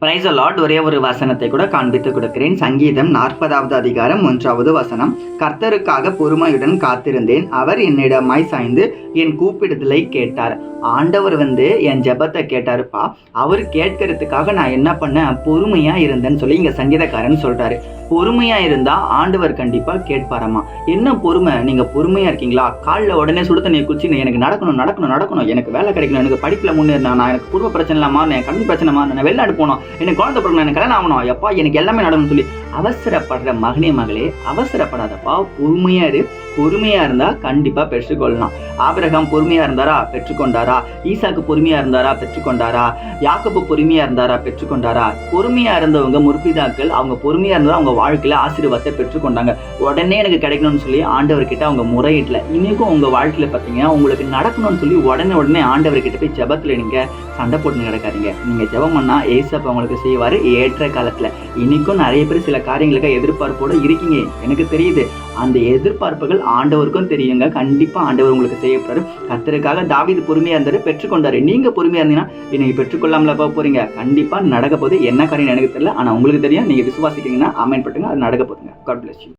Price Lord. ஒரே ஒரு வசனத்தை கூட காண்பித்து கொடுக்கிறேன். சங்கீதம் 40வது அதிகாரம் 1வது வசனம். கர்த்தருக்காக பொறுமையுடன் காத்திருந்தேன், அவர் என்னிடமாய் சாய்ந்து என் கூப்பிடுதலை கேட்டார். ஆண்டவர் என் ஜெபத்தை கேட்டாருப்பா. அவர் கேட்கறதுக்காக நான் என்ன பண்ணேன், பொறுமையா இருந்தேன்னு சொல்லி இங்க சங்கீதக்காரன் சொல்றாரு. பொறுமையா இருந்தா ஆண்டவர் கண்டிப்பா கேட்பாரம்மா. என்ன பொறுமை? நீங்க பொறுமையா இருக்கீங்களா? காலில் உடனே சுடு தண்ணியை குடிச்சு எனக்கு நடக்கணும் நடக்கணும் நடக்கணும், எனக்கு வேலை கிடைக்கணும், எனக்கு படிப்புல முன்னேறணும், நான் எனக்கு குடும்ப பிரச்சனை இல்லாம, எனக்கு கடன் பிரச்சனை மாறணும், நான் வெளிநாடு போகணும், எனக்கு குழந்தை பிறக்கணும், எனக்கு கல்யாணம் ஆகணும், எப்பா எனக்கு எல்லாமே நடக்கணும்னு சொல்லி அவசரப்படுற மகனே மகளே, அவசரப்படாதப்பா. பொறுமையா இரு. பொறுமையா இருந்தா கண்டிப்பா பெற்றுக்கொள்ளலாம். ஆபிரகாம் பொறுமையா இருந்தாரா? பெற்றுக்கொண்டாரா? ஈசாக்கு பொறுமையா இருந்தாரா? பெற்றுக்கொண்டாரா? யாக்கோபு பொறுமையா இருந்தாரா? பெற்றுக்கொண்டாரா? பொறுமையா இருந்தவங்க முற்பிதாக்கள், அவங்க பொறுமையா இருந்தா அவங்க வாழ்க்கையில ஆசீர்வாதத்தை பெற்றுக்கொண்டாங்க. உடனே எனக்கு கிடைக்கணும்னு சொல்லி ஆண்டவர்கிட்ட அவங்க முறையிடல. இன்னைக்கும் உங்க வாழ்க்கையில பாத்தீங்கன்னா உங்களுக்கு நடக்கணும்னு சொல்லி உடனே ஆண்டவர்கிட்ட போய் ஜெபத்துல நீங்க சண்டை போட்டு நடக்காதீங்க. நீங்க ஜெபம் பண்ணா ஏசப்பா உங்களுக்கு செய்வாரு ஏற்ற காலத்துல. இன்னைக்கும் நிறைய பேர் சில காரியங்களுக்கு எதிர்பார்ப்போட இருக்கீங்க, எனக்கு தெரியுது. அந்த எதிர்பார்ப்புகள் ஆண்டவருக்கும் தெரியுங்க. கண்டிப்பா ஆண்டவர் உங்களுக்கு செய்யப்படுறாரு. கர்த்தருக்காக தாவீது பொறுமையா இருந்தாரு, பெற்றுக்கொண்டாரு. நீங்க பொறுமையா இருந்தீங்கன்னா இன்னைக்கு பெற்றுக்கொள்ளாமல போறீங்க. கண்டிப்பா நடக்க போகுது. என்ன காரியம் எனக்கு தெரியல, ஆனா உங்களுக்கு தெரியும். நீங்க விசுவாசிக்கிறீங்கன்னா ஆமென் பட்டுங்க, அது நடக்க போகுதுங்க. God bless you.